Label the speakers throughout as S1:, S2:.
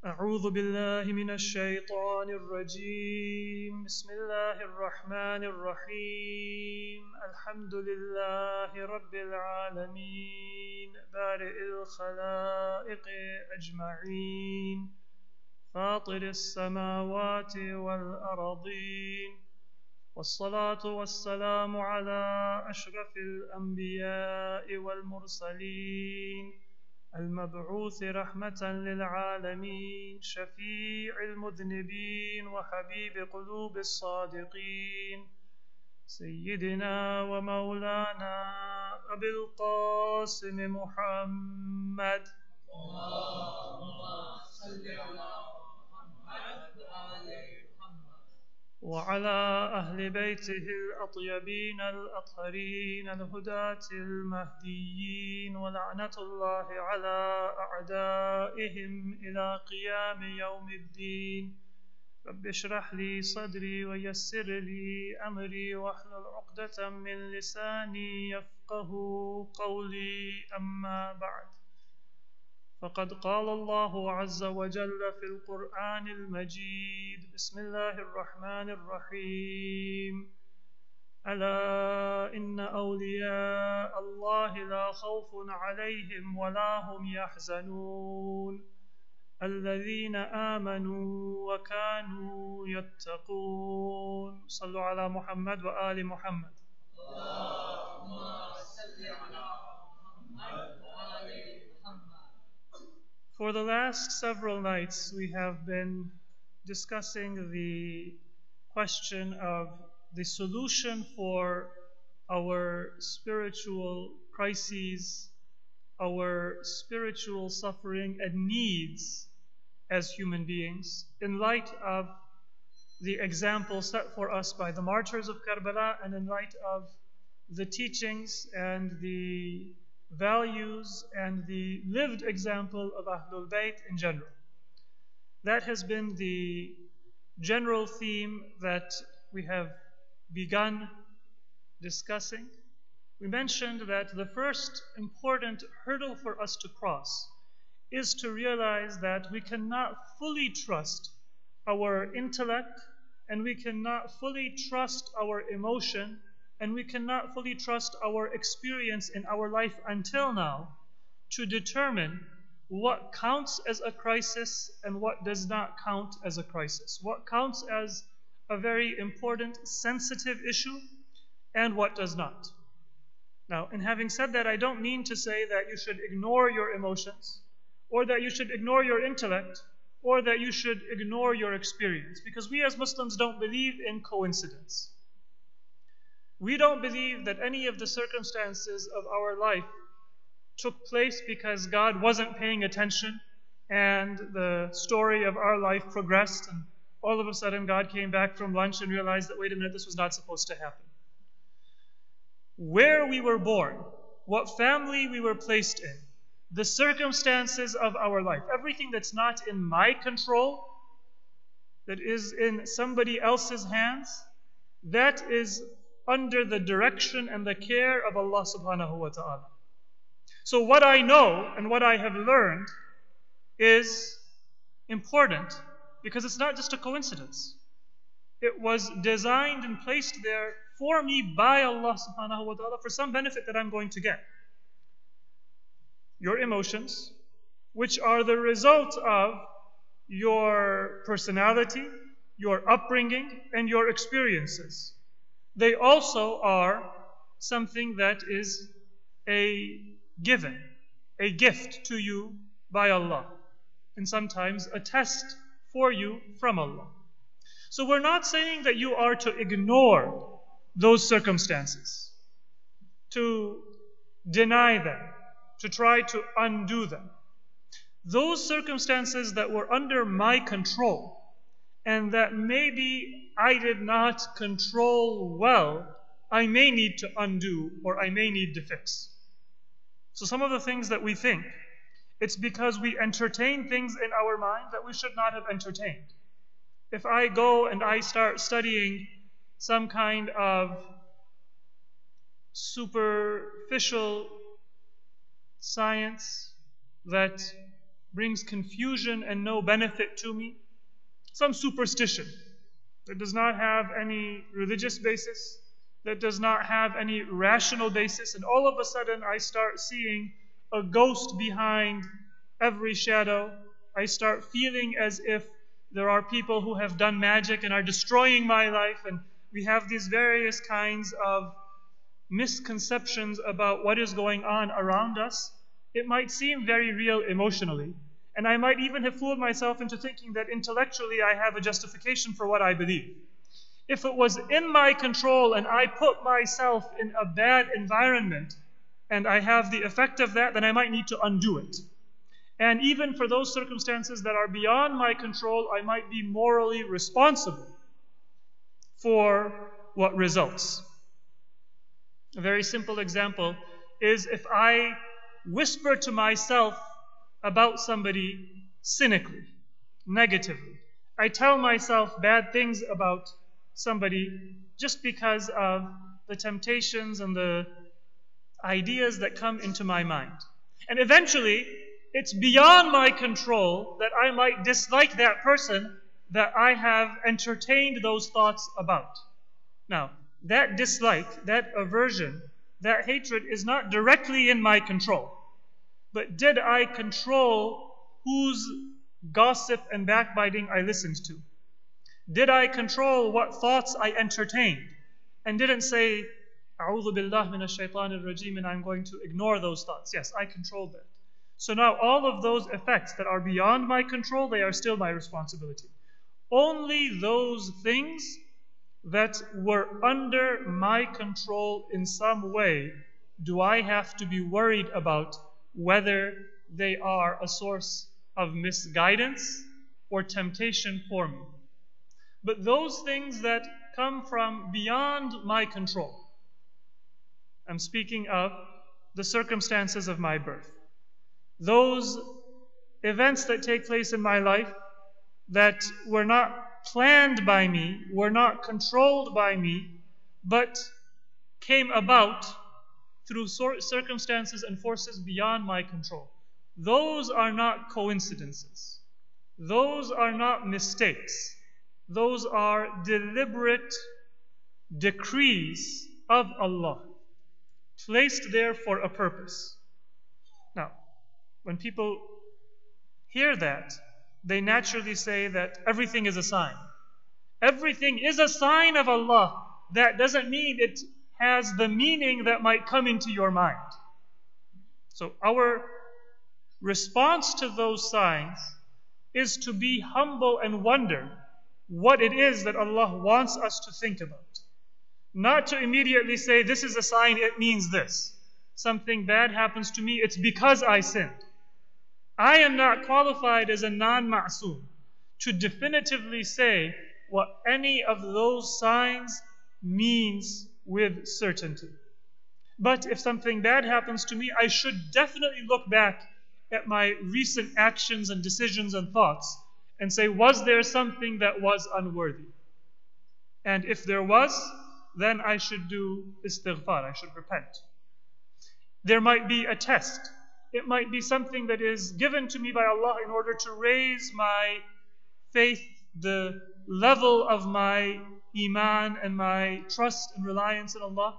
S1: أعوذ بالله من الشيطان الرجيم بسم الله الرحمن الرحيم الحمد لله رب العالمين بارئ الخلائق أجمعين فاطر السماوات والأرضين والصلاة والسلام على أشرف الأنبياء والمرسلين المبعوث رحمة للعالمين شفيع المذنبين وحبيب قلوب الصادقين سيدنا ومولانا أبي القاسم محمد اللهم صل على محمد وعلى أهل بيته الأطيبين الأطهرين الهداة المهديين ولعنة الله على أعدائهم إلى قيام يوم الدين رب اشرح لي صدري ويسر لي أمري واحلل عقدة من لساني يفقه قولي أما بعد فقد قال الله عز وجل في القرآن المجيد بسم الله الرحمن الرحيم ألا إن أولياء الله لا خوف عليهم ولا هم يحزنون الذين آمنوا وكانوا يتقون صلوا على محمد وآل محمد اللهم صل على محمد وآل محمد. For the last several nights, we have been discussing the question of the solution for our spiritual crises, our spiritual suffering and needs as human beings, in light of the example set for us by the martyrs of Karbala and in light of the teachings and the values and the lived example of Ahlul Bayt in general. That has been the general theme that we have begun discussing. We mentioned that the first important hurdle for us to cross is to realize that we cannot fully trust our intellect and we cannot fully trust our emotion and we cannot fully trust our experience in our life until now to determine what counts as a crisis and what does not count as a crisis. What counts as a very important, sensitive issue and what does not. Now, in having said that, I don't mean to say that you should ignore your emotions or that you should ignore your intellect or that you should ignore your experience, because we as Muslims don't believe in coincidence. We don't believe that any of the circumstances of our life took place because God wasn't paying attention and the story of our life progressed and all of a sudden God came back from lunch and realized that, wait a minute, this was not supposed to happen. Where we were born, what family we were placed in, the circumstances of our life, everything that's not in my control, that is in somebody else's hands, that is under the direction and the care of Allah subhanahu wa ta'ala. So what I know and what I have learned is important because it's not just a coincidence. It was designed and placed there for me by Allah subhanahu wa ta'ala for some benefit that I'm going to get. Your emotions, which are the result of your personality, your upbringing, and your experiences. They also are something that is a given, a gift to you by Allah, and sometimes a test for you from Allah. So we're not saying that you are to ignore those circumstances, to deny them, to try to undo them. Those circumstances that were under my control and that maybe I did not control well, I may need to undo or I may need to fix. So some of the things that we think, it's because we entertain things in our mind that we should not have entertained. If I go and I start studying some kind of superficial science that brings confusion and no benefit to me, some superstition that does not have any religious basis, that does not have any rational basis, and all of a sudden I start seeing a ghost behind every shadow. I start feeling as if there are people who have done magic and are destroying my life, and we have these various kinds of misconceptions about what is going on around us. It might seem very real emotionally, and I might even have fooled myself into thinking that intellectually I have a justification for what I believe. If it was in my control and I put myself in a bad environment and I have the effect of that, then I might need to undo it. And even for those circumstances that are beyond my control, I might be morally responsible for what results. A very simple example is if I whisper to myself about somebody cynically, negatively. I tell myself bad things about somebody just because of the temptations and the ideas that come into my mind. And eventually, it's beyond my control that I might dislike that person that I have entertained those thoughts about. Now, that dislike, that aversion, that hatred is not directly in my control. But did I control whose gossip and backbiting I listened to? Did I control what thoughts I entertained? And didn't say, A'udhu billah minash shaitanir rajim, and I'm going to ignore those thoughts. Yes, I controlled that. So now all of those effects that are beyond my control, they are still my responsibility. Only those things that were under my control in some way do I have to be worried about whether they are a source of misguidance or temptation for me. But those things that come from beyond my control, I'm speaking of the circumstances of my birth. Those events that take place in my life that were not planned by me, were not controlled by me, but came about through circumstances and forces beyond my control. Those are not coincidences. Those are not mistakes. Those are deliberate decrees of Allah, placed there for a purpose. Now, when people hear that, they naturally say that everything is a sign. Everything is a sign of Allah. That doesn't mean it has the meaning that might come into your mind. So our response to those signs is to be humble and wonder what it is that Allah wants us to think about. Not to immediately say, this is a sign, it means this. Something bad happens to me, it's because I sinned. I am not qualified as a non-ma'soom to definitively say what any of those signs means with certainty. But if something bad happens to me, I should definitely look back at my recent actions and decisions and thoughts and say, was there something that was unworthy? And if there was, then I should do istighfar, I should repent. There might be a test. It might be something that is given to me by Allah in order to raise my faith, the level of my iman and my trust and reliance in Allah.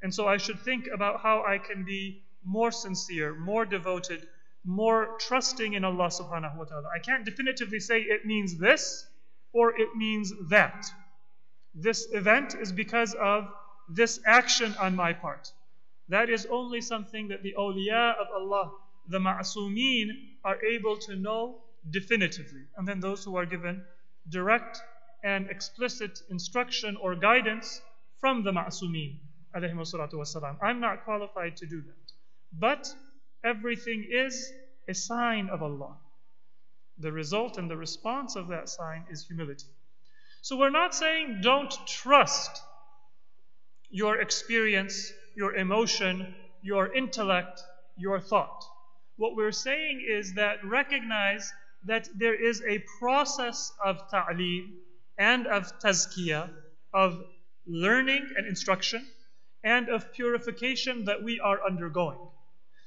S1: And so I should think about how I can be more sincere, more devoted, more trusting in Allah subhanahu wa ta'ala. I can't definitively say it means this or it means that. This event is because of this action on my part. That is only something that the awliya of Allah, the ma'asumeen, are able to know definitively. And then those who are given direct and explicit instruction or guidance from the ma'asumeen, alayhimu salatu wassalam. I'm not qualified to do that. But everything is a sign of Allah. The result and the response of that sign is humility. So we're not saying don't trust your experience, your emotion, your intellect, your thought. What we're saying is that recognize that there is a process of ta'aleem and of tazkiyah, of learning and instruction, and of purification that we are undergoing.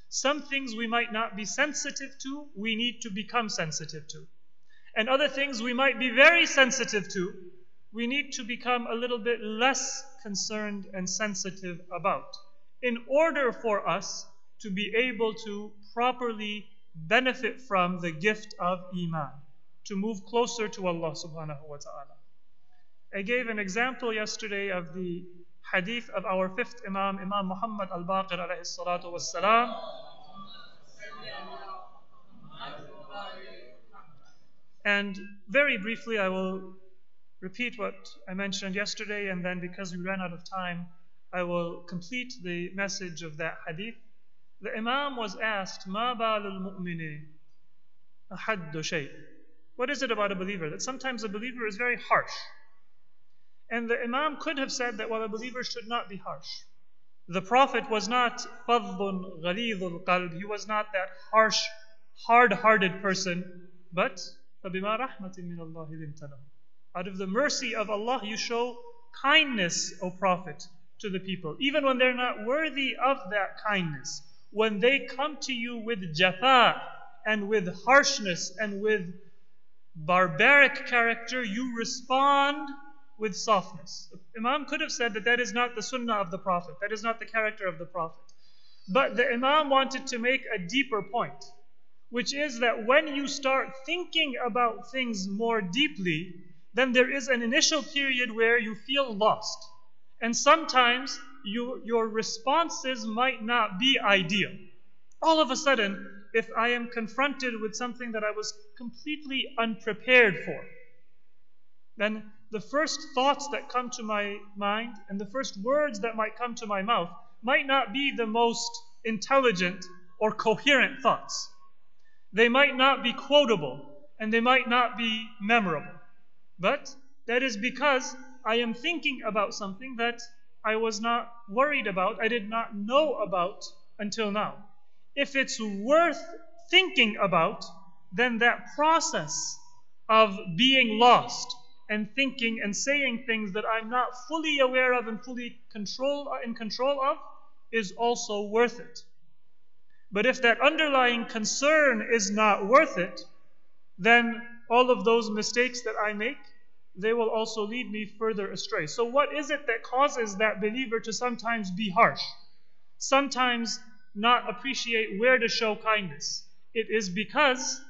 S1: Some things we might not be sensitive to, we need to become sensitive to. And other things we might be very sensitive to, we need to become a little bit less concerned and sensitive about, in order for us to be able to properly benefit from the gift of Iman, to move closer to Allah subhanahu wa ta'ala. I gave an example yesterday of the hadith of our fifth Imam, Imam Muhammad al-Baqir alayhi salatu was-salam. And very briefly I will repeat what I mentioned yesterday, and then because we ran out of time, I will complete the message of that hadith. The Imam was asked, مَا بَالُ الْمُؤْمِنِ أَحَدُّ شَيْءٍ. What is it about a believer? That sometimes a believer is very harsh. And the Imam could have said that, well, a believer should not be harsh. The Prophet was not فَضٌّ غَلِيظُ الْقَلْبِ. He was not that harsh, hard-hearted person. But فَبِمَا رَحْمَةٍ مِّنَ اللَّهِ لِنْتَ لَهُ. Out of the mercy of Allah, you show kindness, O Prophet, to the people, even when they're not worthy of that kindness. When they come to you with jafa and with harshness and with barbaric character, you respond with softness. Imam could have said that that is not the sunnah of the Prophet, that is not the character of the Prophet. But the Imam wanted to make a deeper point, which is that when you start thinking about things more deeply, then there is an initial period where you feel lost. And sometimes your responses might not be ideal. All of a sudden, if I am confronted with something that I was completely unprepared for, then the first thoughts that come to my mind and the first words that might come to my mouth might not be the most intelligent or coherent thoughts. They might not be quotable and they might not be memorable. But that is because I am thinking about something that I was not worried about, I did not know about until now. If it's worth thinking about, then that process of being lost and thinking and saying things that I'm not fully aware of and fully in control of is also worth it. But if that underlying concern is not worth it, then all of those mistakes that I make, they will also lead me further astray. So what is it that causes that believer to sometimes be harsh? Sometimes not appreciate where to show kindness. It is because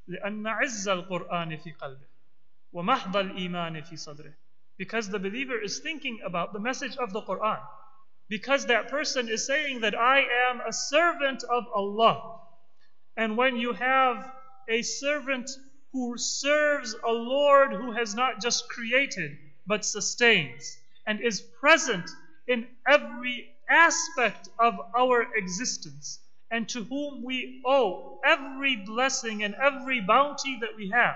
S1: لأن عز القرآن في قلبه ومحض الإيمان في صدره. Because the believer is thinking about the message of the Quran. Because that person is saying that I am a servant of Allah. And when you have a servant who serves a Lord who has not just created but sustains and is present in every aspect of our existence, and to whom we owe every blessing and every bounty that we have,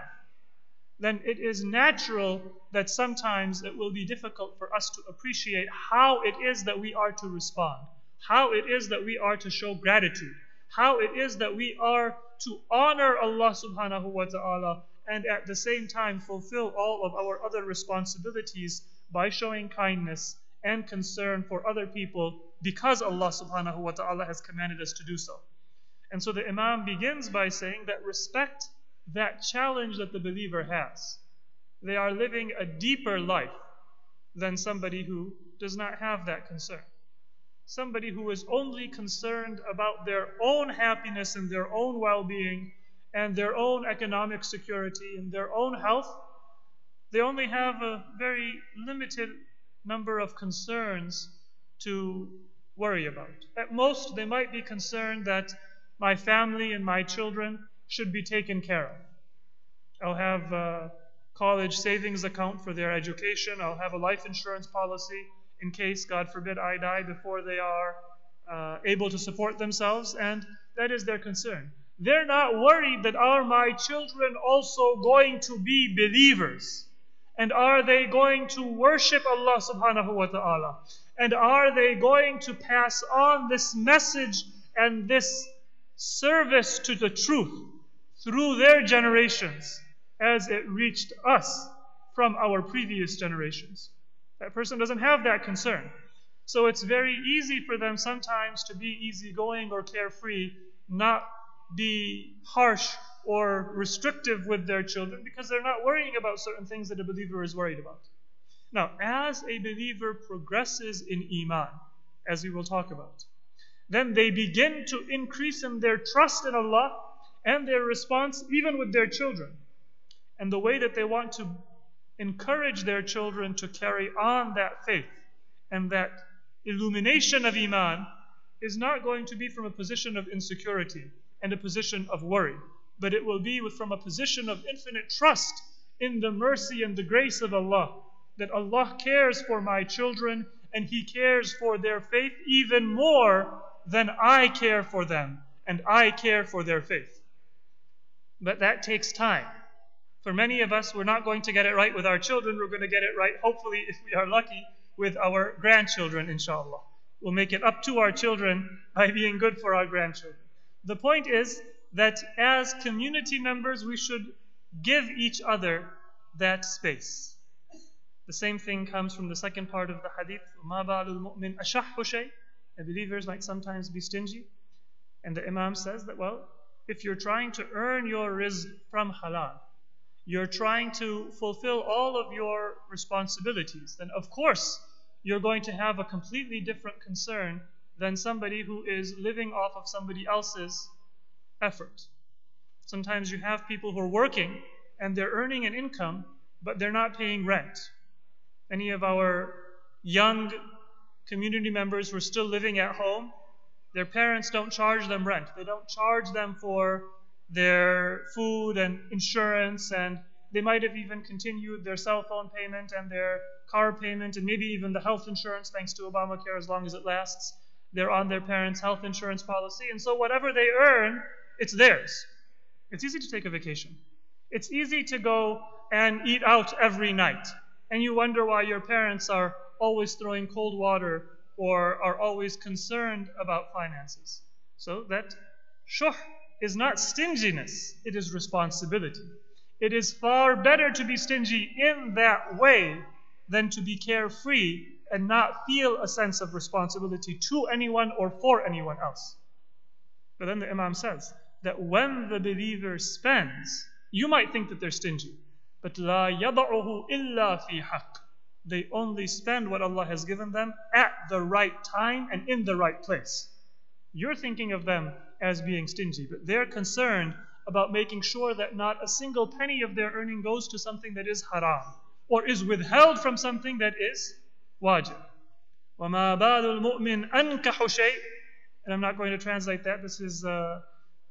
S1: then it is natural that sometimes it will be difficult for us to appreciate how it is that we are to respond, how it is that we are to show gratitude, how it is that we are to honor Allah subhanahu wa ta'ala and at the same time fulfill all of our other responsibilities by showing kindness and concern for other people because Allah subhanahu wa ta'ala has commanded us to do so. And so the Imam begins by saying that respect that challenge that the believer has. They are living a deeper life than somebody who does not have that concern. Somebody who is only concerned about their own happiness and their own well-being and their own economic security and their own health, they only have a very limited number of concerns to worry about. At most, they might be concerned that my family and my children should be taken care of. I'll have a college savings account for their education. I'll have a life insurance policy in case, God forbid, I die before they are able to support themselves, and that is their concern. They're not worried that are my children also going to be believers? And are they going to worship Allah subhanahu wa ta'ala? And are they going to pass on this message and this service to the truth through their generations as it reached us from our previous generations. That person doesn't have that concern. So it's very easy for them sometimes to be easygoing or carefree, not be harsh or restrictive with their children because they're not worrying about certain things that a believer is worried about. Now, as a believer progresses in Iman, as we will talk about, then they begin to increase in their trust in Allah and their response even with their children. And the way that they want to encourage their children to carry on that faith and that illumination of Iman is not going to be from a position of insecurity and a position of worry, but it will be from a position of infinite trust in the mercy and the grace of Allah, that Allah cares for my children and He cares for their faith even more than I care for them and I care for their faith. But that takes time. For many of us, we're not going to get it right with our children. We're going to get it right, hopefully, if we are lucky, with our grandchildren, inshallah. We'll make it up to our children by being good for our grandchildren. The point is that as community members, we should give each other that space. The same thing comes from the second part of the hadith. مَا بَالُ الْمُؤْمِنْ أَشَحُّ شَيْءٍ. Believers might sometimes be stingy. And the Imam says that, well, if you're trying to earn your rizq from halal, you're trying to fulfill all of your responsibilities, then of course you're going to have a completely different concern than somebody who is living off of somebody else's effort. Sometimes you have people who are working and they're earning an income, but they're not paying rent. Any of our young community members who are still living at home, their parents don't charge them rent. They don't charge them for their food and insurance, and they might have even continued their cell phone payment and their car payment and maybe even the health insurance thanks to Obamacare as long as it lasts. They're on their parents' health insurance policy, and so whatever they earn, it's theirs. It's easy to take a vacation. It's easy to go and eat out every night, and you wonder why your parents are always throwing cold water or are always concerned about finances. So that shuh is not stinginess, it is responsibility. It is far better to be stingy in that way than to be carefree and not feel a sense of responsibility to anyone or for anyone else. But then the Imam says that when the believer spends, you might think that they're stingy, but لَا يَضَعُهُ إِلَّا فِي حَقٍّ. They only spend what Allah has given them at the right time and in the right place. You're thinking of them as being stingy, but they're concerned about making sure that not a single penny of their earning goes to something that is haram or is withheld from something that is wajib. وَمَا بَالُ الْمُؤْمِنْ أَنْكَحُ شَيْءٍ. And I'm not going to translate that. This is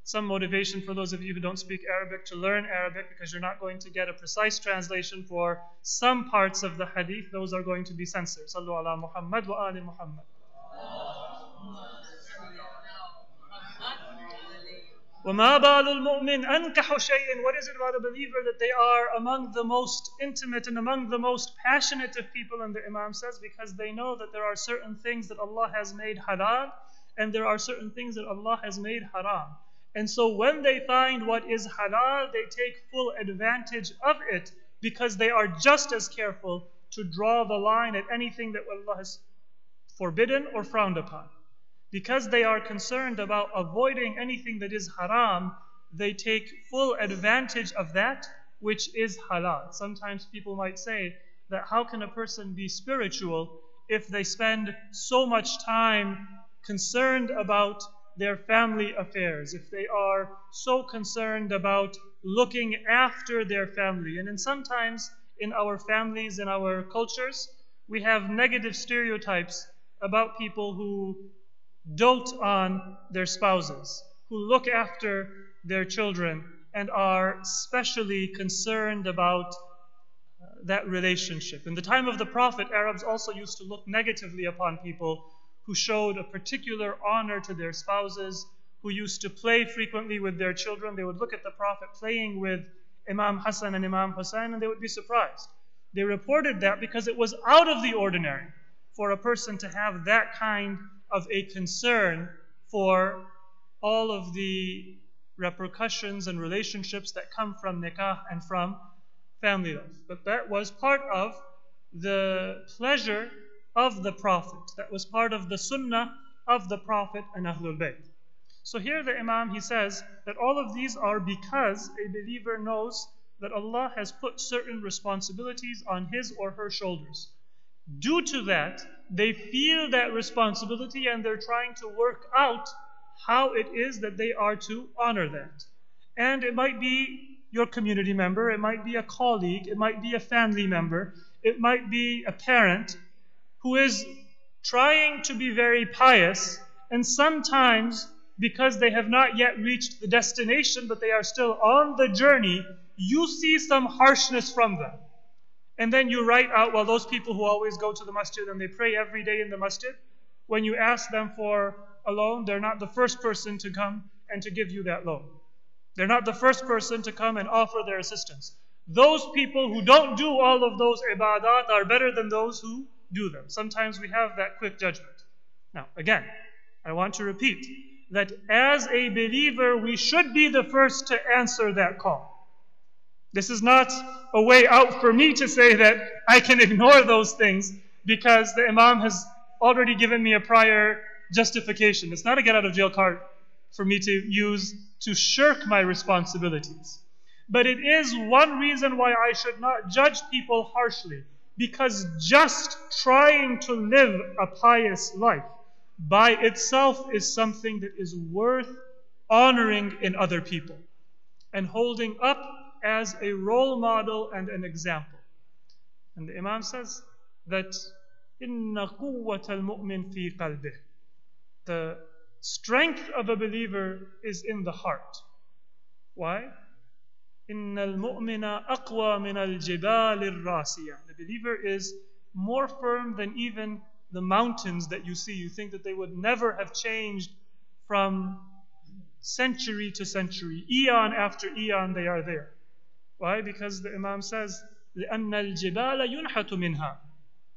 S1: some motivation for those of you who don't speak Arabic to learn Arabic, because you're not going to get a precise translation for some parts of the hadith. Those are going to be censored. Sallu ala Muhammad wa ali Muhammad. وَمَا بَالُ الْمُؤْمِنْ أَنْكَحُ شَيْءٍ. What is it about a believer that they are among the most intimate and among the most passionate of people? And the Imam says, because they know that there are certain things that Allah has made halal and there are certain things that Allah has made haram. And so when they find what is halal, they take full advantage of it because they are just as careful to draw the line at anything that Allah has forbidden or frowned upon. Because they are concerned about avoiding anything that is haram, they take full advantage of that which is halal. Sometimes people might say that how can a person be spiritual if they spend so much time concerned about their family affairs, if they are so concerned about looking after their family. And then sometimes in our families, in our cultures, we have negative stereotypes about people who dote on their spouses, who look after their children and are specially concerned about that relationship. In the time of the Prophet, Arabs also used to look negatively upon people who showed a particular honor to their spouses, who used to play frequently with their children. They would look at the Prophet playing with Imam Hasan and Imam Hussein, and they would be surprised. They reported that because it was out of the ordinary for a person to have that kind of a concern for all of the repercussions and relationships that come from nikah and from family life. But that was part of the pleasure of the Prophet. That was part of the sunnah of the Prophet and Ahlul Bayt. So here the Imam, he says that all of these are because a believer knows that Allah has put certain responsibilities on his or her shoulders. Due to that, they feel that responsibility and they're trying to work out how it is that they are to honor that. And it might be your community member, it might be a colleague, it might be a family member, it might be a parent who is trying to be very pious, and sometimes because they have not yet reached the destination but they are still on the journey, you see some harshness from them. And then you write out, well, those people who always go to the masjid and they pray every day in the masjid, when you ask them for a loan, they're not the first person to come and to give you that loan. They're not the first person to come and offer their assistance. Those people who don't do all of those ibadat are better than those who do them. Sometimes we have that quick judgment. Now, again, I want to repeat that as a believer, we should be the first to answer that call. This is not a way out for me to say that I can ignore those things because the Imam has already given me a prior justification. It's not a get out of jail card for me to use to shirk my responsibilities. But it is one reason why I should not judge people harshly, because just trying to live a pious life by itself is something that is worth honoring in other people and holding up as a role model and an example. And the Imam says that inna quwwata al-mu'min fi qalbih. The strength of a believer is in the heart. Why? Inna al-mu'mina aqwa min al-jibal ar-rasiyah. The believer is more firm than even the mountains that you see. You think that they would never have changed from century to century. Eon after eon they are there. Why? Because the Imam says, لِأَنَّ الْجِبَالَ يُنْحَتُ مِنْهَا.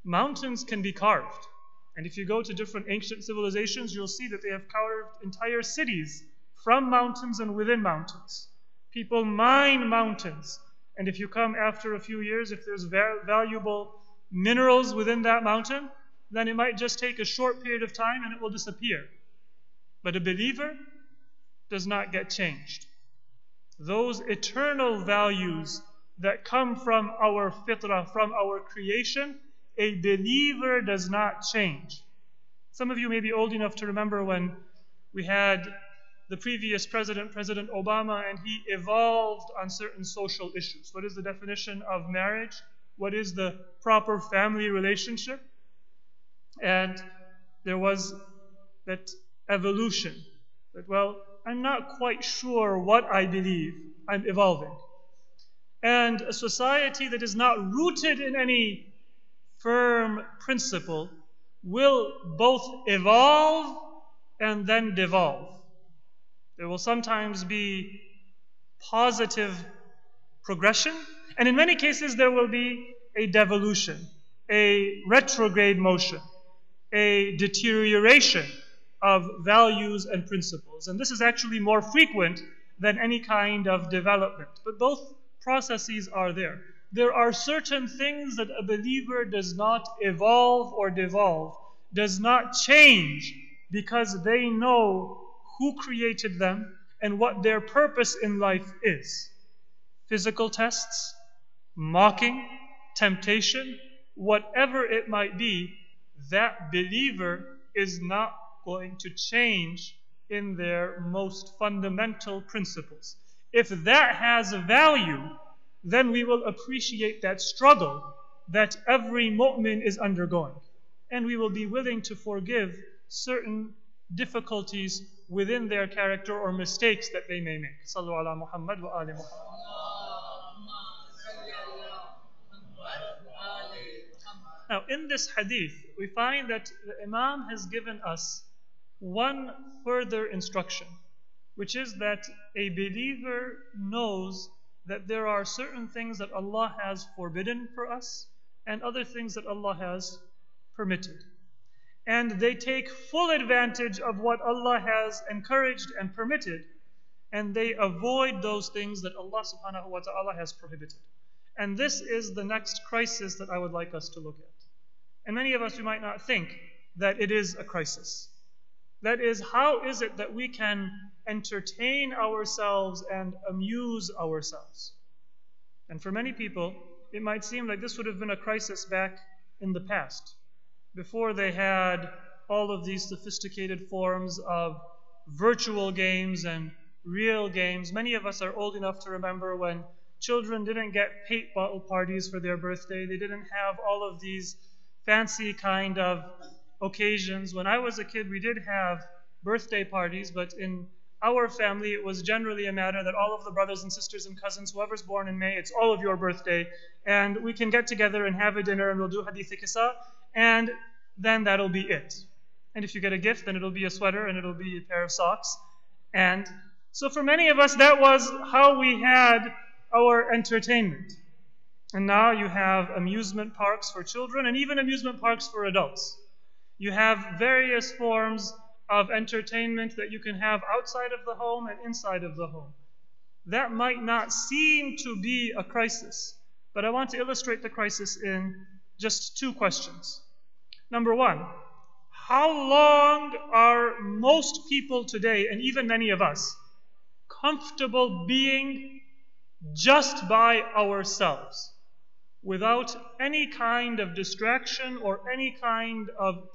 S1: Mountains can be carved. And if you go to different ancient civilizations, you'll see that they have carved entire cities from mountains and within mountains. People mine mountains. And if you come after a few years, if there's valuable minerals within that mountain, then it might just take a short period of time and it will disappear. But a believer does not get changed. Those eternal values that come from our fitrah, from our creation, a believer does not change. Some of you may be old enough to remember when we had the previous president, President Obama, and he evolved on certain social issues. What is the definition of marriage? What is the proper family relationship? And there was that evolution. That, well, I'm not quite sure what I believe. I'm evolving. And a society that is not rooted in any firm principle will both evolve and then devolve. There will sometimes be positive progression, and in many cases there will be a devolution, a retrograde motion, a deterioration of values and principles. And this is actually more frequent than any kind of development. But both processes are there. There are certain things that a believer does not evolve or devolve, does not change, because they know who created them and what their purpose in life is. Physical tests, mocking, temptation, whatever it might be, that believer is not going to change in their most fundamental principles. If that has a value, then we will appreciate that struggle that every mu'min is undergoing. And we will be willing to forgive certain difficulties within their character or mistakes that they may make. Sallu ala Muhammad wa ali Muhammad. Now, in this hadith, we find that the Imam has given us one further instruction, which is that a believer knows that there are certain things that Allah has forbidden for us and other things that Allah has permitted. and they take full advantage of what Allah has encouraged and permitted, and they avoid those things that Allah subhanahu wa ta'ala has prohibited. And this is the next crisis that I would like us to look at. And many of us, we might not think that it is a crisis. That is, how is it that we can entertain ourselves and amuse ourselves? And for many people, it might seem like this would have been a crisis back in the past, before they had all of these sophisticated forms of virtual games and real games. Many of us are old enough to remember when children didn't get paint bottle parties for their birthday. They didn't have all of these fancy kind of occasions. When I was a kid, we did have birthday parties, but in our family, it was generally a matter that all of the brothers and sisters and cousins, whoever's born in May, it's all of your birthday, and we can get together and have a dinner, and we'll do hadith kisa, and then that'll be it. And if you get a gift, then it'll be a sweater, and it'll be a pair of socks. And so for many of us, that was how we had our entertainment. And now you have amusement parks for children, and even amusement parks for adults. You have various forms of entertainment that you can have outside of the home and inside of the home. That might not seem to be a crisis, but I want to illustrate the crisis in just two questions. Number one, how long are most people today, and even many of us, comfortable being just by ourselves, without any kind of distraction or any kind of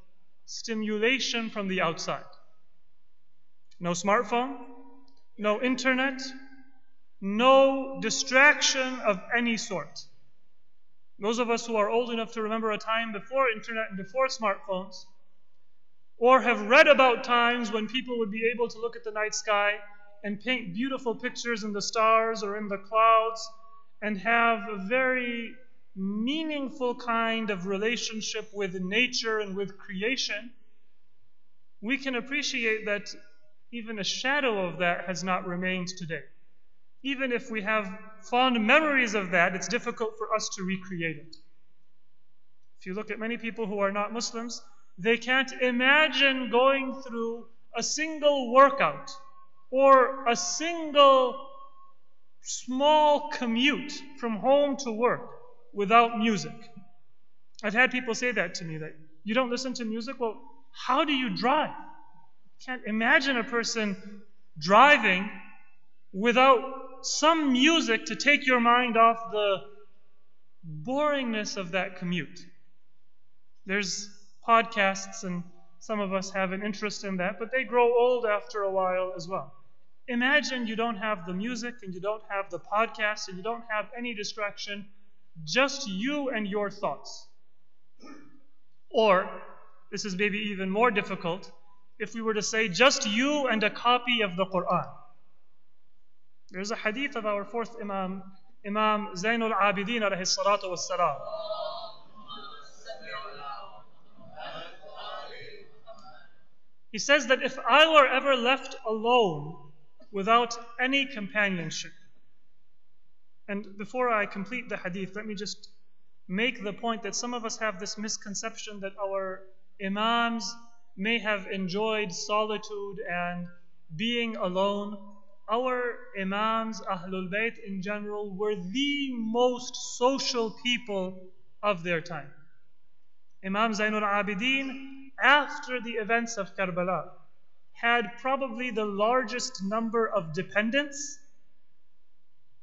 S1: stimulation from the outside? No smartphone, no internet, no distraction of any sort. Those of us who are old enough to remember a time before internet and before smartphones, or have read about times when people would be able to look at the night sky and paint beautiful pictures in the stars or in the clouds and have a very meaningful kind of relationship with nature and with creation, we can appreciate that even a shadow of that has not remained today. Even if we have fond memories of that, it's difficult for us to recreate it. If you look at many people who are not Muslims, they can't imagine going through a single workout or a single small commute from home to work without music. I've had people say that to me, that you don't listen to music? Well, how do you drive? Can't imagine a person driving without some music to take your mind off the boringness of that commute. There's podcasts, and some of us have an interest in that, but they grow old after a while as well. Imagine you don't have the music, and you don't have the podcast, and you don't have any distraction, just you and your thoughts. Or, this is maybe even more difficult, if we were to say just you and a copy of the Quran. There's a hadith of our fourth Imam, Imam Zainul Abidin alayhi salatu wassalam. He says that if I were ever left alone without any companionship, and before I complete the hadith, let me just make the point that some of us have this misconception that our Imams may have enjoyed solitude and being alone. Our Imams, Ahlul Bayt in general, were the most social people of their time. Imam Zainul Abidin, after the events of Karbala, had probably the largest number of dependents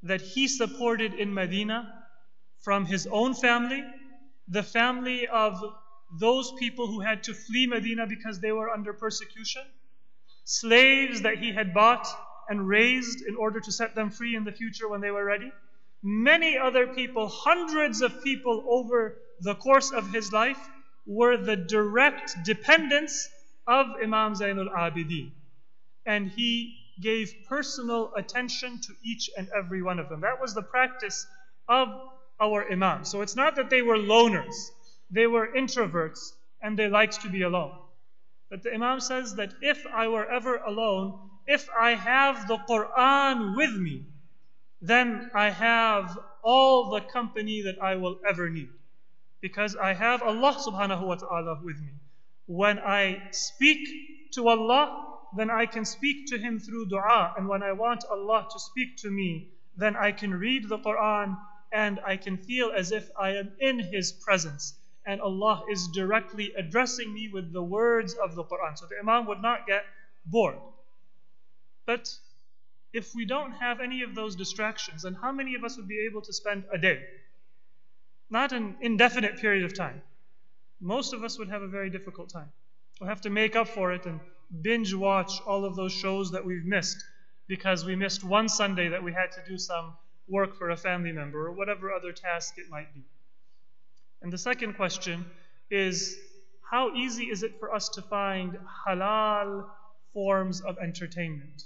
S1: that he supported in Medina from his own family, the family of those people who had to flee Medina because they were under persecution, slaves that he had bought and raised in order to set them free in the future when they were ready. Many other people, hundreds of people over the course of his life, were the direct dependents of Imam Zainul Abidin. And he gave personal attention to each and every one of them. That was the practice of our Imams. So it's not that they were loners. They were introverts and they liked to be alone. But the Imam says that if I were ever alone, if I have the Quran with me, then I have all the company that I will ever need. Because I have Allah subhanahu wa ta'ala with me. When I speak to Allah, then I can speak to Him through dua. And when I want Allah to speak to me, then I can read the Quran and I can feel as if I am in His presence. And Allah is directly addressing me with the words of the Quran. So the Imam would not get bored. But if we don't have any of those distractions, then how many of us would be able to spend a day? Not an indefinite period of time. Most of us would have a very difficult time. We'll have to make up for it and binge watch all of those shows that we've missed because we missed one Sunday that we had to do some work for a family member or whatever other task it might be. And the second question is, how easy is it for us to find halal forms of entertainment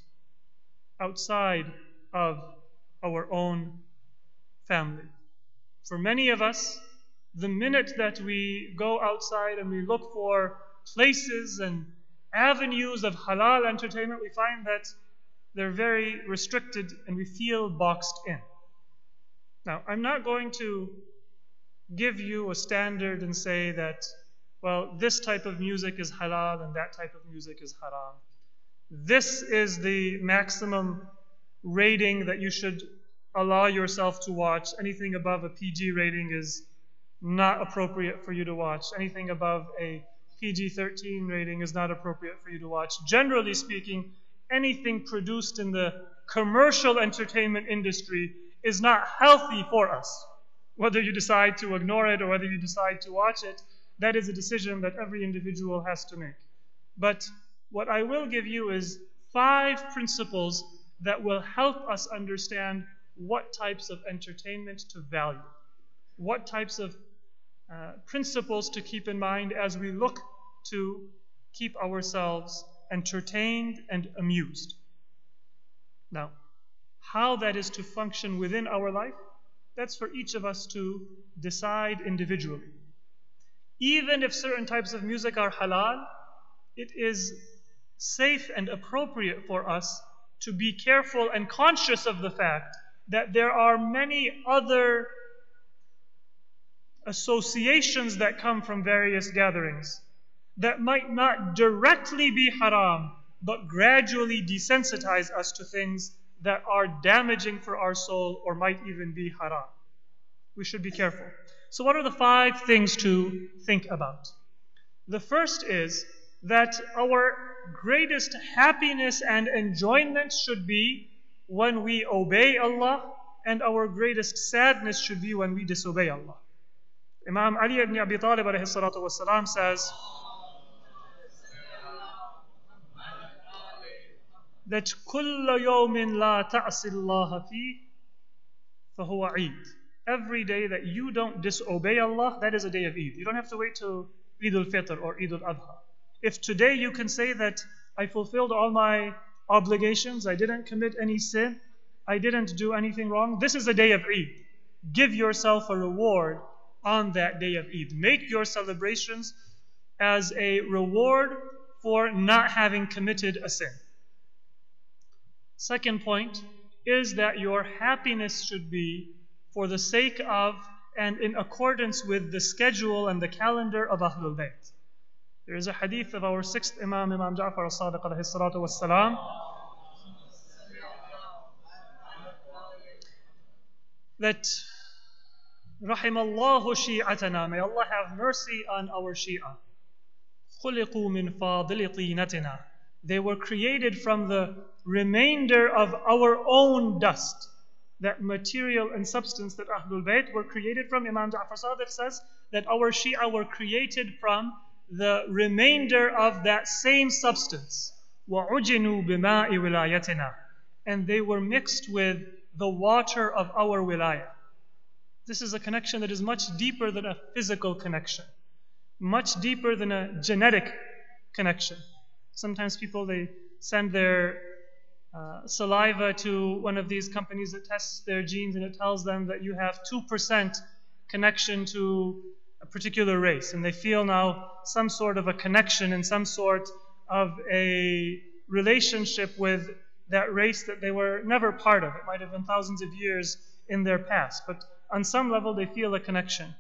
S1: outside of our own family? For many of us, the minute that we go outside and we look for places and avenues of halal entertainment, we find that they're very restricted and we feel boxed in. Now, I'm not going to give you a standard and say that, well, this type of music is halal and that type of music is haram. This is the maximum rating that you should allow yourself to watch. Anything above a PG rating is not appropriate for you to watch. Anything above a PG-13 rating is not appropriate for you to watch. Generally speaking, anything produced in the commercial entertainment industry is not healthy for us. Whether you decide to ignore it or whether you decide to watch it, that is a decision that every individual has to make. But what I will give you is 5 principles that will help us understand what types of entertainment to value, what types of principles to keep in mind as we look to keep ourselves entertained and amused. Now, how that is to function within our life, that's for each of us to decide individually. Even if certain types of music are halal, it is safe and appropriate for us to be careful and conscious of the fact that there are many other associations that come from various gatherings that might not directly be haram, but gradually desensitize us to things that are damaging for our soul or might even be haram. We should be careful. So what are the 5 things to think about? The first is that our greatest happiness and enjoyment should be when we obey Allah, and our greatest sadness should be when we disobey Allah. Imam Ali ibn Abi Talib alayhi salatu wasalam says that كُلَّ يَوْمٍ لَا تَعْصِ اللَّهَ فِيهِ فَهُوَ عِيد. Every day that you don't disobey Allah, that is a day of Eid. You don't have to wait till Eid al-Fitr or Eid al-Adha. If today you can say that I fulfilled all my obligations, I didn't commit any sin, I didn't do anything wrong, this is a day of Eid. Give yourself a reward on that day of Eid. Make your celebrations as a reward for not having committed a sin. Second point is that your happiness should be for the sake of and in accordance with the schedule and the calendar of Ahlul Bayt. There is a hadith of our 6th Imam, Imam Ja'far al-Sadiq alayhi salatu wassalam, that Rahimallahu Shi'atana, may Allah have mercy on our Shia. خُلِقُوا مِنْ فَاضِلِ طِينَتِنَا. They were created from the remainder of our own dust. That material and substance that Ahlul Bayt were created from. Imam Ja'far Sadiq says that our Shia were created from the remainder of that same substance. وَعُجِنُوا بِمَاءِ وِلَايَتِنَا. And they were mixed with the water of our wilayah. This is a connection that is much deeper than a physical connection, much deeper than a genetic connection. Sometimes people, they send their saliva to one of these companies that tests their genes, and it tells them that you have 2% connection to a particular race, and they feel now some sort of a connection and some sort of a relationship with that race that they were never part of. It might have been thousands of years in their past, but on some level they feel a connection.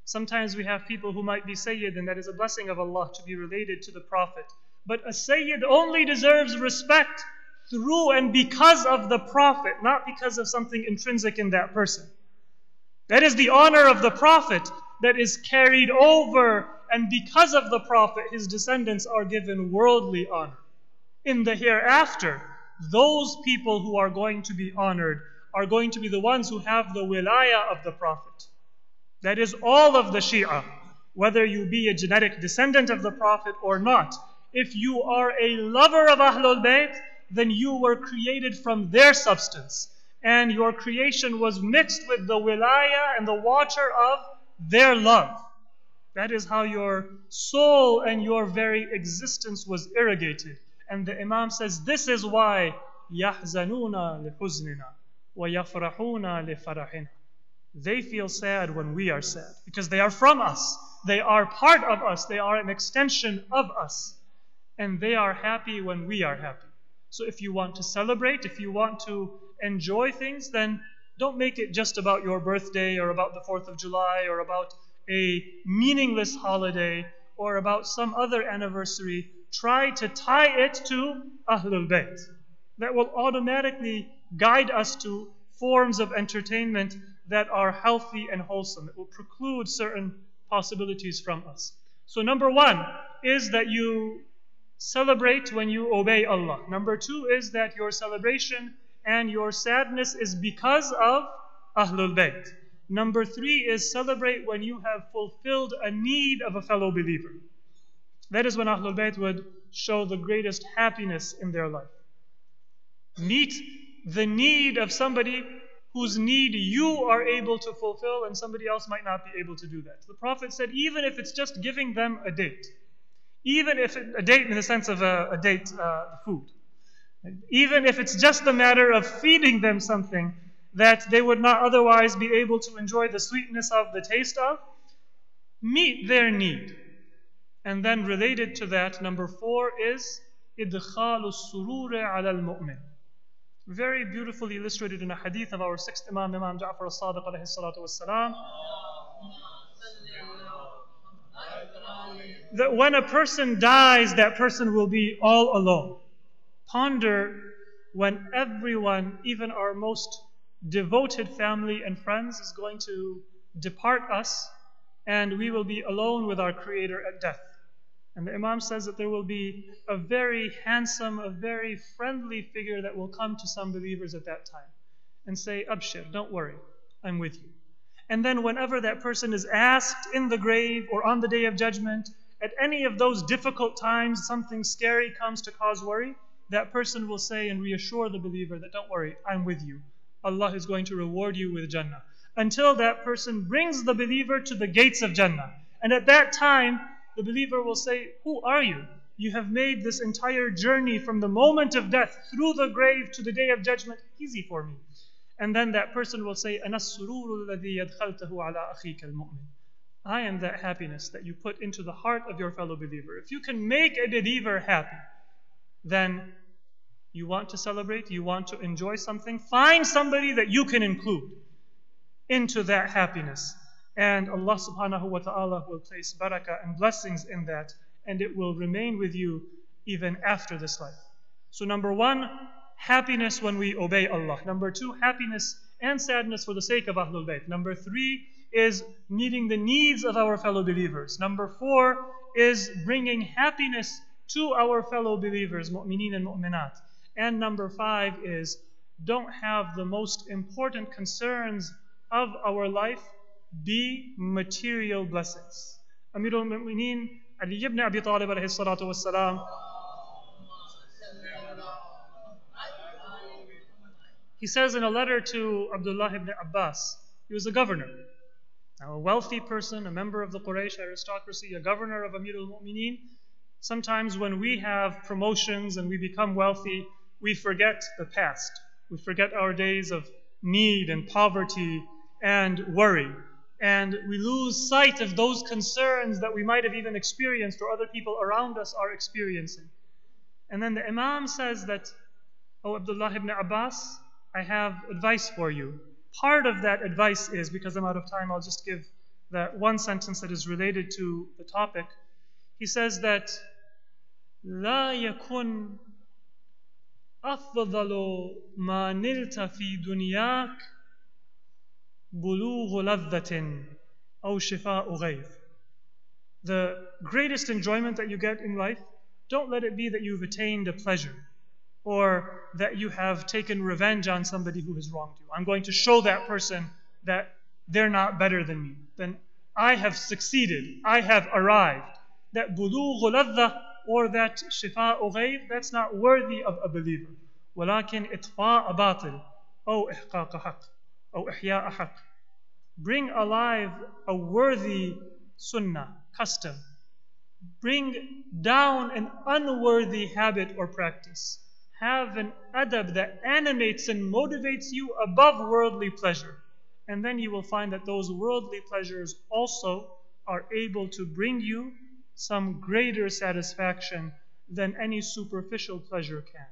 S1: Sometimes we have people who might be Sayyid, and that is a blessing of Allah to be related to the Prophet. But a Sayyid only deserves respect through and because of the Prophet, not because of something intrinsic in that person. That is the honor of the Prophet that is carried over, and because of the Prophet, his descendants are given worldly honor. In the hereafter, those people who are going to be honored are going to be the ones who have the wilayah of the Prophet. That is all of the Shia, whether you be a genetic descendant of the Prophet or not. If you are a lover of Ahlul Bayt, then you were created from their substance, and your creation was mixed with the wilayah and the water of their love. That is how your soul and your very existence was irrigated. And the Imam says, this is why يَحْزَنُونَ لِحُزْنِنَا وَيَفْرَحُونَ لِفَرَحِنَا. They feel sad when we are sad, because they are from us. They are part of us. They are an extension of us. And they are happy when we are happy. So if you want to celebrate, if you want to enjoy things, then don't make it just about your birthday or about the 4th of July or about a meaningless holiday or about some other anniversary. Try to tie it to Ahlul Bayt. That will automatically guide us to forms of entertainment that are healthy and wholesome. It will preclude certain possibilities from us. So number one is that you celebrate when you obey Allah. Number two is that your celebration and your sadness is because of Ahlul Bayt. Number three is celebrate when you have fulfilled a need of a fellow believer. That is when Ahlul Bayt would show the greatest happiness in their life. Meet the need of somebody whose need you are able to fulfill and somebody else might not be able to do that. The Prophet said, even if it's just giving them a date, even if a date in the sense of a date, food, even if it's just a matter of feeding them something that they would not otherwise be able to enjoy the sweetness of, the taste of, meet their need. And then related to that, number four is إِدْخَالُ السُّرُورِ عَلَى الْمُؤْمِنِ. Very beautifully illustrated in a hadith of our sixth Imam, Imam Ja'far al-Sadiq alayhi salatu wassalam, that when a person dies, that person will be all alone. Ponder when everyone, even our most devoted family and friends, is going to depart us, and we will be alone with our Creator at death. And the Imam says that there will be a very handsome, a very friendly figure that will come to some believers at that time and say, Abshir, don't worry, I'm with you. And then whenever that person is asked in the grave or on the Day of Judgment, at any of those difficult times, something scary comes to cause worry, that person will say and reassure the believer that don't worry, I'm with you. Allah is going to reward you with Jannah. Until that person brings the believer to the gates of Jannah. And at that time, the believer will say, who are you? You have made this entire journey from the moment of death through the grave to the Day of Judgment easy for me. And then that person will say, أَنَا السُّرُورُ الَّذِي يَدْخَلْتَهُ عَلَىٰ أَخِيكَ الْمُؤْمِنِ. I am that happiness that you put into the heart of your fellow believer. If you can make a believer happy, then you want to celebrate, you want to enjoy something, find somebody that you can include into that happiness. And Allah subhanahu wa ta'ala will place barakah and blessings in that, and it will remain with you even after this life. So number one, happiness when we obey Allah. Number two, happiness and sadness for the sake of Ahlul Bayt. Number three is meeting the needs of our fellow believers. Number four is bringing happiness to our fellow believers, mu'mineen and mu'minat. And number five is don't have the most important concerns of our life be material blessings. Amir al-Mu'mineen Ali ibn Abi Talib alayhi salatu wassalam, he says in a letter to Abdullah ibn Abbas, he was a governor, now a wealthy person, a member of the Quraysh aristocracy, a governor of Amir al-Mu'mineen. Sometimes when we have promotions and we become wealthy, we forget the past. We forget our days of need and poverty and worry. And we lose sight of those concerns that we might have even experienced or other people around us are experiencing. And then the Imam says that, oh Abdullah ibn Abbas, I have advice for you. Part of that advice is, because I'm out of time, I'll just give that one sentence that is related to the topic. He says that لا يكن أفضل ما نلت في دنياك بلوغ لذة أو شفاء غيظ. The greatest enjoyment that you get in life, don't let it be that you've attained a pleasure or that you have taken revenge on somebody who has wronged you. I'm going to show that person that they're not better than me. Then I have succeeded. I have arrived. That bulugh ladha or that shifa'u ghayb, that's not worthy of a believer. ولكن إطفاء باطل أو إحقاق حق أو إحياء حق. Bring alive a worthy sunnah, custom. Bring down an unworthy habit or practice. Have an adab that animates and motivates you above worldly pleasure. And then you will find that those worldly pleasures also are able to bring you some greater satisfaction than any superficial pleasure can.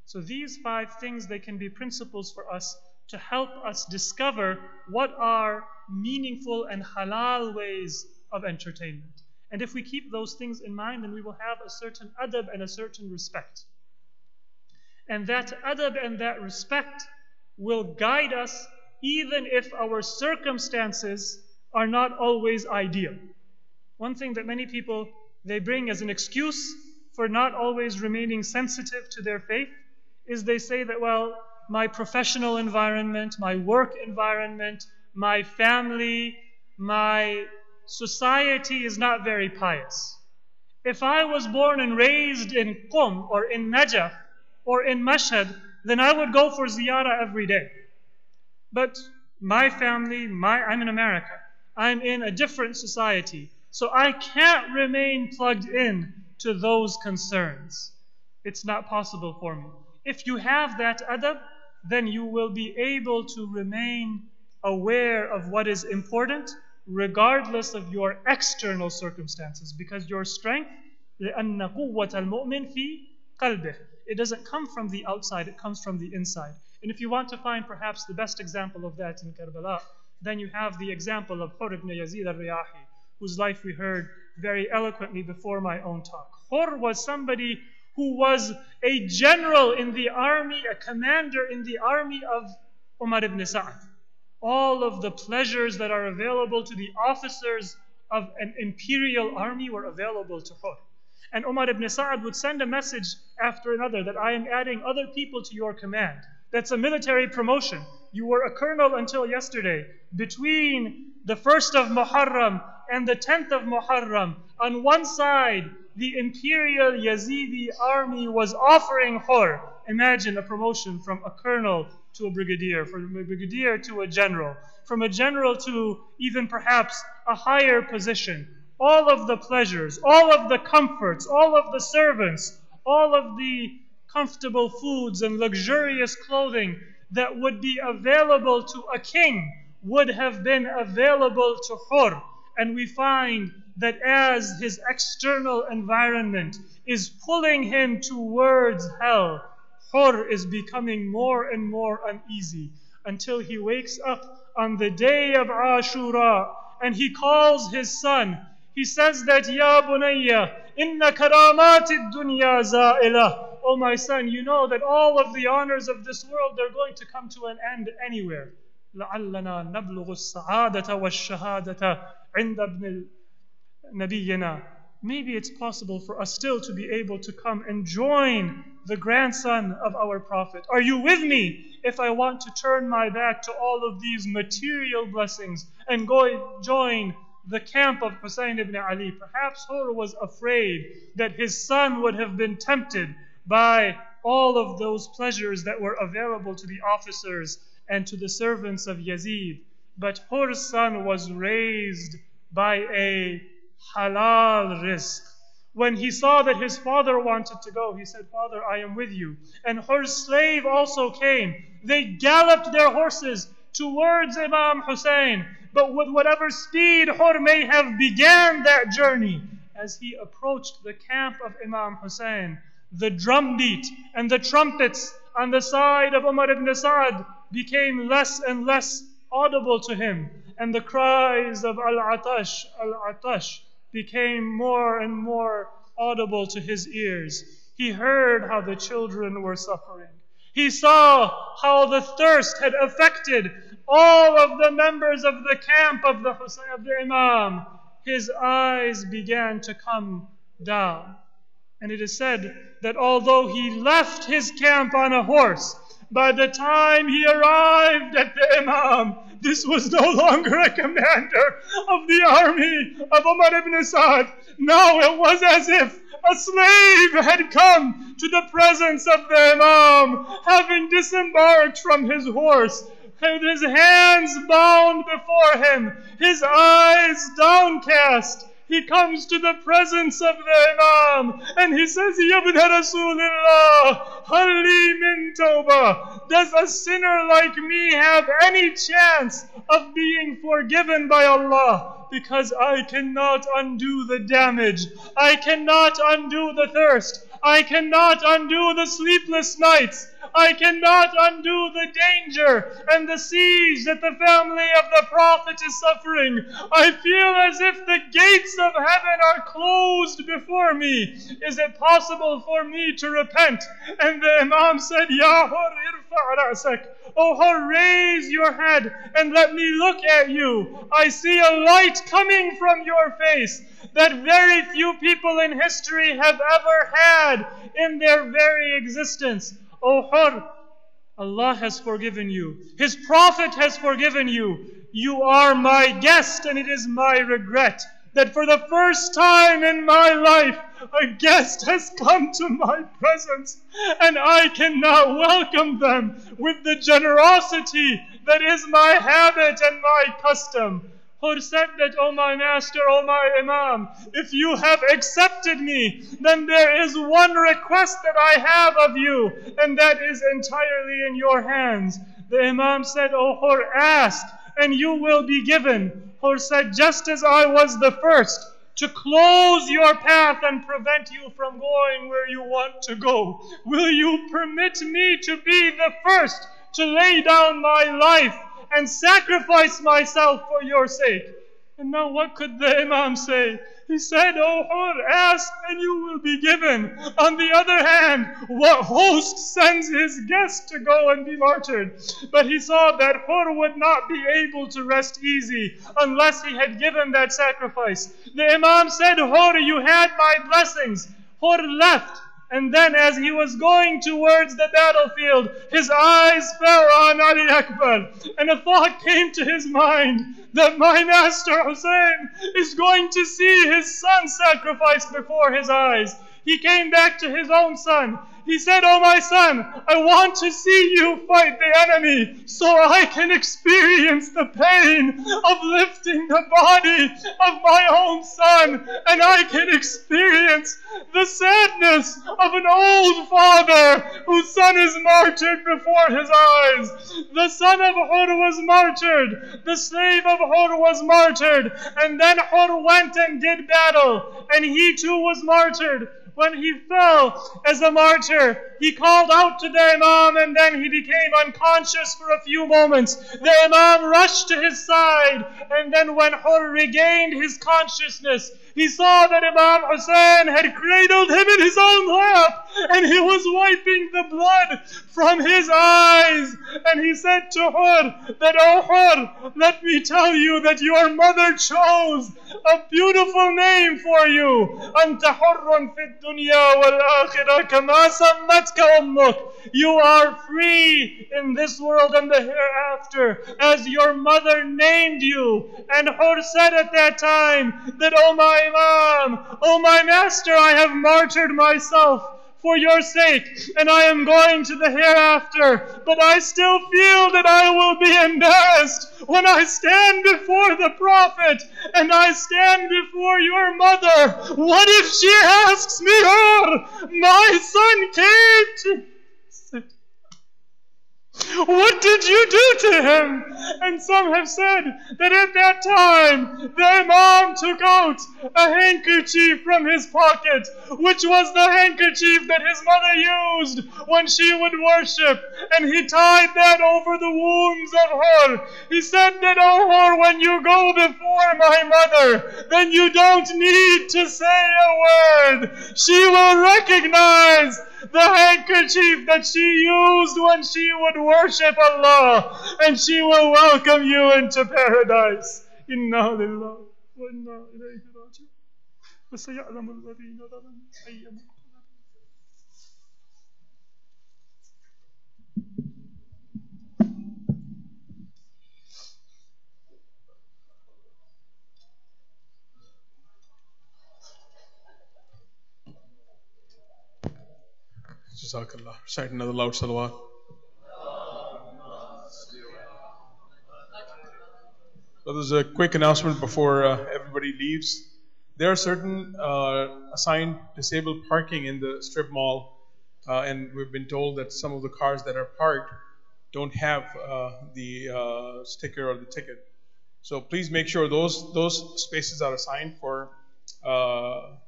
S1: So these 5 things, they can be principles for us to help us discover what are meaningful and halal ways of entertainment. And if we keep those things in mind, then we will have a certain adab and a certain respect. And that adab and that respect will guide us even if our circumstances are not always ideal. One thing that many people, they bring as an excuse for not always remaining sensitive to their faith is they say that, well, my professional environment, my work environment, my family, my society is not very pious. If I was born and raised in Qum or in Najaf or in Mashhad, then I would go for ziyarah every day. But my family, I'm in America. I'm in a different society. So I can't remain plugged in to those concerns. It's not possible for me. If you have that adab, then you will be able to remain aware of what is important regardless of your external circumstances, because your strength, لأن قوة المؤمن في قلبه. It doesn't come from the outside, it comes from the inside. And if you want to find perhaps the best example of that in Karbala, then you have the example of Hur ibn Yazid al-Riyahi, whose life we heard very eloquently before my own talk. Hur was somebody who was a general in the army, a commander in the army of Umar ibn Sa'd. All of the pleasures that are available to the officers of an imperial army were available to Hur. And Umar ibn Sa'd would send a message after another that I am adding other people to your command. That's a military promotion. You were a colonel until yesterday. Between the 1st of Muharram and the 10th of Muharram, on one side, the imperial Yazidi army was offering Hur. Imagine a promotion from a colonel to a brigadier, from a brigadier to a general, from a general to even perhaps a higher position. All of the pleasures, all of the comforts, all of the servants, all of the comfortable foods and luxurious clothing that would be available to a king would have been available to Hur. And we find that as his external environment is pulling him towards hell, Hur is becoming more and more uneasy until he wakes up on the day of Ashura and he calls his son. He says that, Ya bunayya, inna karamati dunya za'ila. Oh my son, you know that all of the honors of this world, they're going to come to an end anywhere. لعلنا نبلغ السعادة والشهادة عند ابن نبينا. Maybe it's possible for us still to be able to come and join the grandson of our prophet. Are you with me if I want to turn my back to all of these material blessings and go join the camp of Hussein ibn Ali? Perhaps Hur was afraid that his son would have been tempted by all of those pleasures that were available to the officers and to the servants of Yazid. But Hur's son was raised by a halal rizq. When he saw that his father wanted to go, he said, Father, I am with you. And Hur's slave also came. They galloped their horses towards Imam Hussein. But with whatever speed Hur may have began that journey, as he approached the camp of Imam Hussein, the drumbeat and the trumpets on the side of Umar ibn Sa'd became less and less audible to him. and the cries of Al-Atash, Al-Atash became more and more audible to his ears. He heard how the children were suffering. He saw how the thirst had affected all of the members of the camp of the Imam. His eyes began to come down. And it is said that although he left his camp on a horse, by the time he arrived at the Imam, this was no longer a commander of the army of Umar ibn Sa'd. Now it was as if a slave had come to the presence of the Imam, having disembarked from his horse, with his hands bound before him, his eyes downcast. He comes to the presence of the Imam and he says, Ya ibn Rasulullah, Halli min tawbah. Does a sinner like me have any chance of being forgiven by Allah? Because I cannot undo the damage. I cannot undo the thirst. I cannot undo the sleepless nights. I cannot undo the danger and the siege that the family of the Prophet is suffering. I feel as if the gates of heaven are closed before me. Is it possible for me to repent? And the Imam said, Ya Hur, irfa' ra'sak. O Hur, raise your head and let me look at you. I see a light coming from your face that very few people in history have ever had in their very existence. O Hur, Allah has forgiven you. His Prophet has forgiven you. You are my guest, and it is my regret that for the first time in my life, a guest has come to my presence, and I cannot welcome them with the generosity that is my habit and my custom. Hur said that, O my master, O my Imam, if you have accepted me, then there is one request that I have of you, and that is entirely in your hands. The Imam said, O Hur, ask, and you will be given. Hur said, just as I was the first to close your path and prevent you from going where you want to go, will you permit me to be the first to lay down my life and sacrifice myself for your sake? And now what could the Imam say? He said, O Hur, ask and you will be given. On the other hand, what host sends his guest to go and be martyred? But he saw that Hur would not be able to rest easy unless he had given that sacrifice. The Imam said, Hur, you had my blessings. Hur left. And then as he was going towards the battlefield, his eyes fell on Ali Akbar. And a thought came to his mind that my master Hussein is going to see his son sacrificed before his eyes. He came back to his own son. He said, Oh my son, I want to see you fight the enemy so I can experience the pain of lifting the body of my own son, and I can experience the sadness of an old father whose son is martyred before his eyes. The son of Hur was martyred. The slave of Hur was martyred. And then Hur went and did battle, and he too was martyred. When he fell as a martyr, he called out to the Imam and then he became unconscious for a few moments. The Imam rushed to his side, and then when Hur regained his consciousness, he saw that Imam Hussein had cradled him in his own lap and he was wiping the blood from his eyes. And he said to Hur that, Oh Hur, let me tell you that your mother chose a beautiful name for you. Anta hurrun fid dunya wal akhirah kama sammatka ummuk. You are free in this world and the hereafter as your mother named you. And Hur said at that time that, Oh my Imam, oh my master, I have martyred myself for your sake, and I am going to the hereafter, but I still feel that I will be embarrassed when I stand before the Prophet and I stand before your mother. What if she asks me, Oh, my son came to... What did you do to him? And some have said that at that time the Imam took out a handkerchief from his pocket, which was the handkerchief that his mother used when she would worship. and he tied that over the wounds of her. He said that, oh her, when you go before my mother, then you don't need to say a word. She will recognize the handkerchief that she used when she would worship Allah, and she will welcome you into paradise. Inna lillahi wa inna ilayhi raji'un. وسيعلم الذين ظلموا أي منقلب.
S2: Jazakallah. Recite another loud salawat. So there's a quick announcement before everybody leaves. There are certain assigned disabled parking in the strip mall, and we've been told that some of the cars that are parked don't have the sticker or the ticket. So please make sure those spaces are assigned for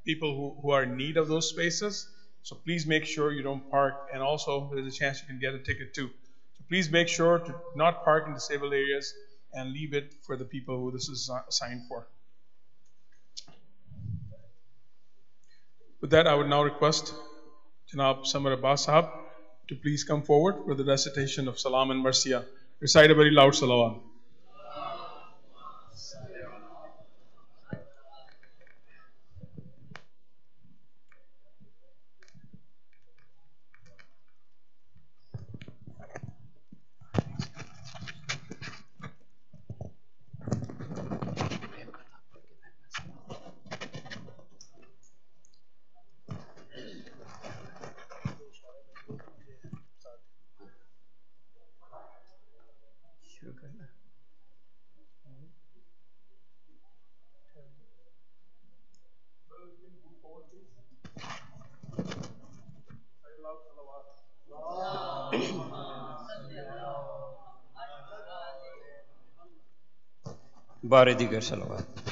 S2: people who are in need of those spaces. So please make sure you don't park, and also there's a chance you can get a ticket too. So please make sure to not park in disabled areas and leave it for the people who this is assigned for. With that, I would now request Janab Samar Abbas Sahab to please come forward with the recitation of Salam and Marsiya. Recite a very loud salawat.
S3: Bari digar salawat.